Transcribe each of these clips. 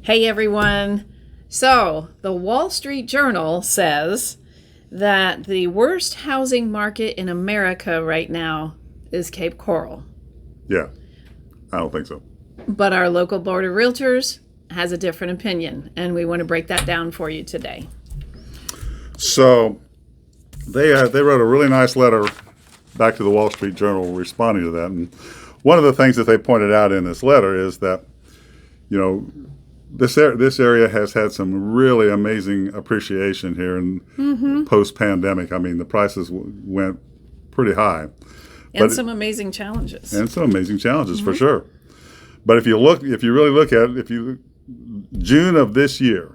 Hey everyone. So, the Wall Street Journal says that the worst housing market in America right now is Cape Coral. Yeah, I don't think so. But our local board of realtors has a different opinion, and we want to break that down for you today. So they wrote a really nice letter back to the Wall Street Journal responding to that. And one of the things that they pointed out in this letter is that, you know, this area has had some really amazing appreciation here in post-pandemic. I mean, the prices went pretty high. And some amazing challenges. For sure. But if you really look at it, June of this year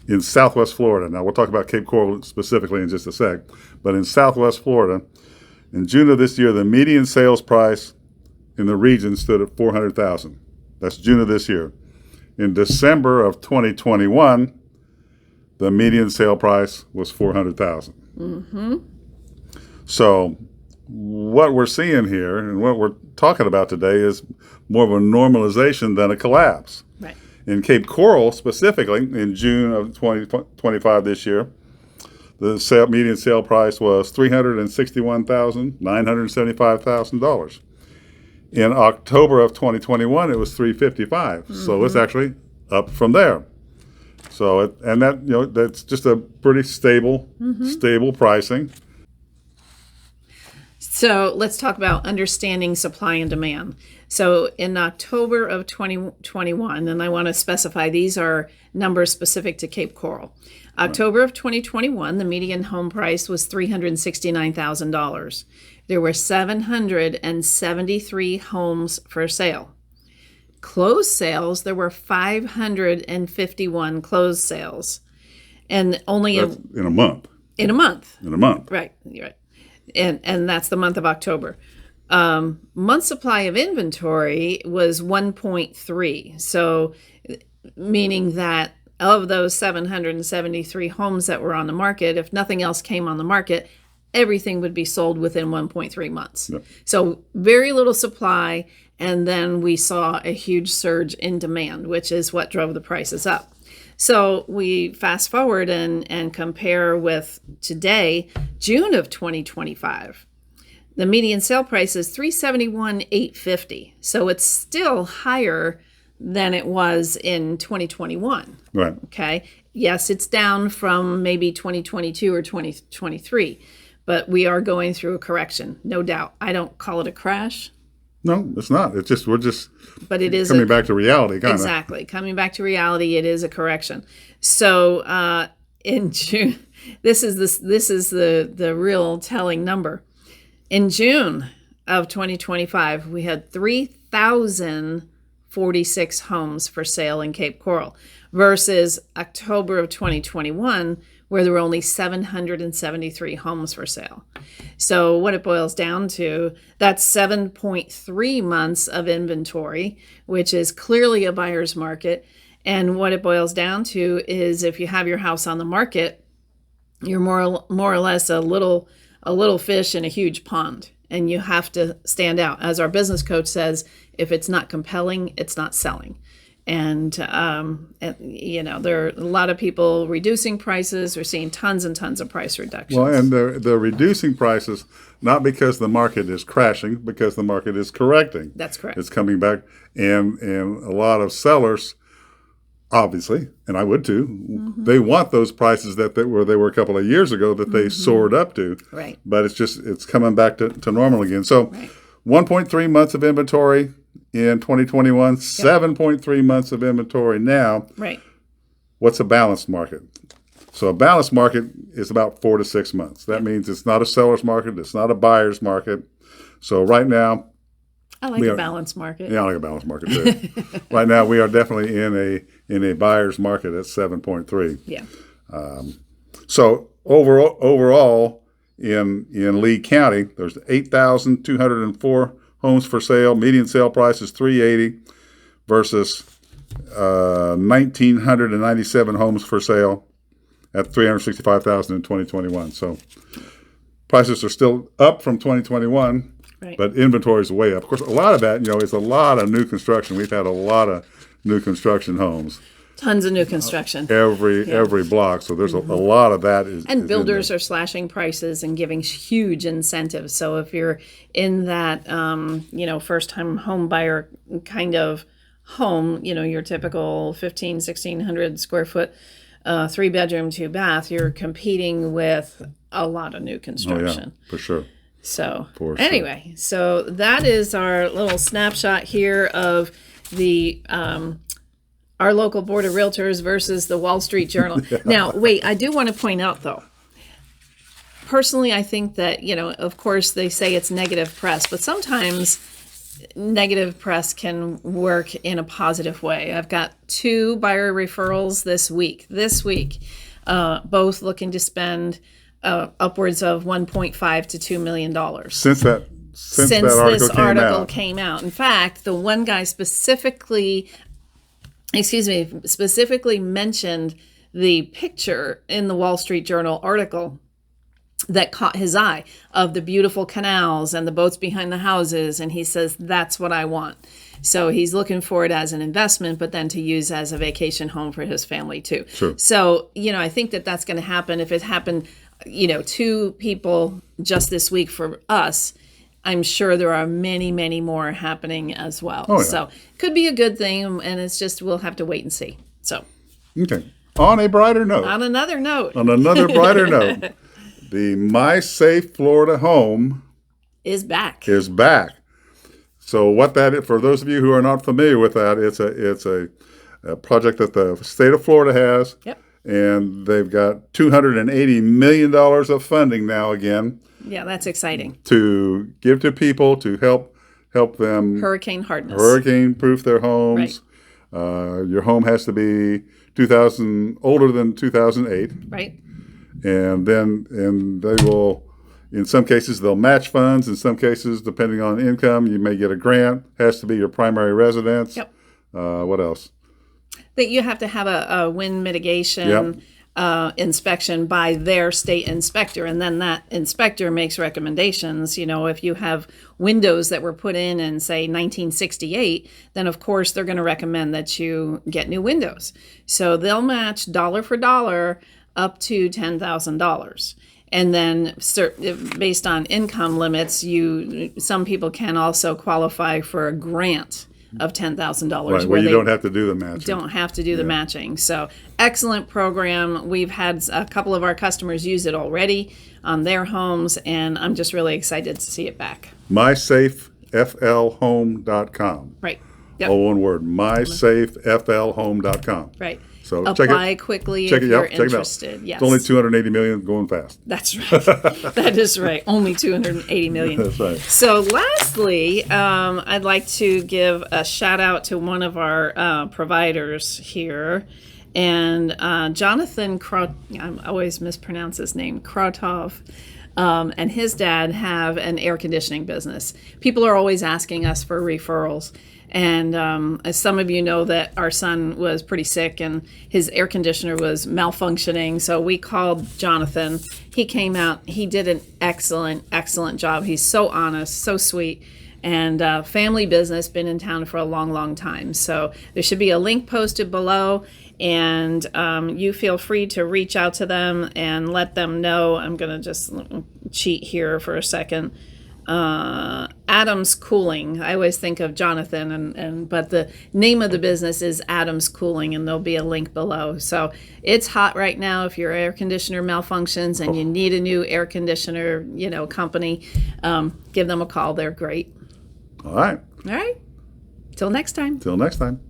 in Southwest Florida, now we'll talk about Cape Coral specifically in just a sec, but in Southwest Florida, in June of this year, the median sales price in the region stood at $400,000. That's June of this year. In December of 2021, the median sale price was $400,000. So what we're seeing here and what we're talking about today is more of a normalization than a collapse. Right. In Cape Coral, specifically, in June of 2025 this year, the median sale price was $361,975,000. In October of 2021, it was $355,000. So it's actually up from there. So that's just a pretty stable pricing. So let's talk about understanding supply and demand. So in October of 2021, and I want to specify these are numbers specific to Cape Coral. October of 2021, the median home price was $369,000. There were 773 homes for sale. Closed sales, there were 551 closed sales. And only in a month. In a month. In a month. Right. You're right. And that's the month of October. Month supply of inventory was 1.3. So meaning that of those 773 homes that were on the market, if nothing else came on the market, everything would be sold within 1.3 months. Yep. So very little supply. And then we saw a huge surge in demand, which is what drove the prices up. So we fast forward and compare with today, June of 2025. The median sale price is $371,850. So it's still higher than it was in 2021. Right. Okay. Yes, it's down from maybe 2022 or 2023, but we are going through a correction, no doubt. I don't call it a crash. No, it's not. It's just but it is coming back to reality, kind of. Exactly. Coming back to reality, it is a correction. So in June, this is the real telling number. In June of 2025, we had 3,046 homes for sale in Cape Coral versus October of 2021, where there were only 773 homes for sale. So what it boils down to, that's 7.3 months of inventory, which is clearly a buyer's market. And what it boils down to is if you have your house on the market, you're more or less a little fish in a huge pond, and you have to stand out. As our business coach says, if it's not compelling, it's not selling. And there are a lot of people reducing prices. We're seeing tons and tons of price reductions. Well, and they're reducing prices not because the market is crashing, because the market is correcting. That's correct. It's coming back, and a lot of sellers, obviously, and I would too, they want those prices that they were a couple of years ago that they soared up to. Right. But it's coming back to normal again. So 1.3 months of inventory in 2021, 7.3 months of inventory now. Right. What's a balanced market? So a balanced market is about 4 to 6 months. That means it's not a seller's market. It's not a buyer's market. So right now, I like a balanced market. Yeah, I like a balanced market too. Right now, we are definitely in a buyer's market at 7.3. Yeah. So overall, in Lee County, there's 8,204 homes for sale. Median sale price is $380 versus 1,997 homes for sale at $365,000 in 2021. So prices are still up from 2021. Right. But inventory is way up. Of course, a lot of that, is a lot of new construction. We've had a lot of new construction homes. Tons of new construction. Every block. So there's a lot of that. And builders are slashing prices and giving huge incentives. So if you're in that, first-time home buyer kind of home, your typical 1,600 square foot, 3-bedroom, 2-bath, you're competing with a lot of new construction. For sure. So For sure. anyway, so that is our little snapshot here of the our local board of realtors versus the Wall Street Journal. Now, wait, I do want to point out though, personally, I think that, of course they say it's negative press, but sometimes negative press can work in a positive way. I've got 2 buyer referrals this week, both looking to spend upwards of $1.5 to $2 million. Since that This article article came out. In fact, the one guy specifically mentioned the picture in the Wall Street Journal article that caught his eye of the beautiful canals and the boats behind the houses. And he says, that's what I want. So he's looking for it as an investment, but then to use as a vacation home for his family too. Sure. So, I think that that's going to happen. If it happened, 2 people just this week for us, I'm sure there are many, many more happening as well. Oh, yeah. So could be a good thing, and it's just we'll have to wait and see. So, Okay. On a brighter note. on another note, On another brighter note, the My Safe Florida Home is back. is back. So what that is, for those of you who are not familiar with that, it's a project that the state of Florida has. Yep. And they've got $280 million of funding now again Yeah, that's exciting. to give to people to help them Hurricane hardness. hurricane-proof their homes. Your home has to be older than 2008, Right. and they will, in some cases, they'll match funds. In some cases, depending on income, you may get a grant. Has to be your primary residence. Yep. What else? That you have to have a wind mitigation inspection by their state inspector, and then that inspector makes recommendations. If you have windows that were put in say 1968, then of course they're going to recommend that you get new windows. So they'll match dollar for dollar up to $10,000. And then based on income limits, some people can also qualify for a grant of $10,000. Right, where you don't have to do the matching. Don't have to do the matching. So excellent program. We've had a couple of our customers use it already on their homes, and I'm just really excited to see it back. MySafeFLHome.com. Right. Yep. All one word. MySafeFLHome.com. Right. So apply quickly if you're interested. Yes. It's only $280 million, going fast. That's right. That is right. Only $280 million. That's right. So lastly, I'd like to give a shout out to one of our providers here. And Jonathan, I always mispronounce his name, Krotov, and his dad have an air conditioning business. People are always asking us for referrals. And as some of you know, that our son was pretty sick and his air conditioner was malfunctioning. So we called Jonathan. He came out. He did an excellent job. He's so honest, so sweet. And family business, been in town for a long time. So there should be a link posted below. And you feel free to reach out to them and let them know. I'm going to just cheat here for a second. Adams Cooling. I always think of Jonathan, but the name of the business is Adams Cooling, and there'll be a link below. So it's hot right now. If your air conditioner malfunctions and you need a new air conditioner, company, give them a call. They're great. All right. All right. Till next time. Till next time.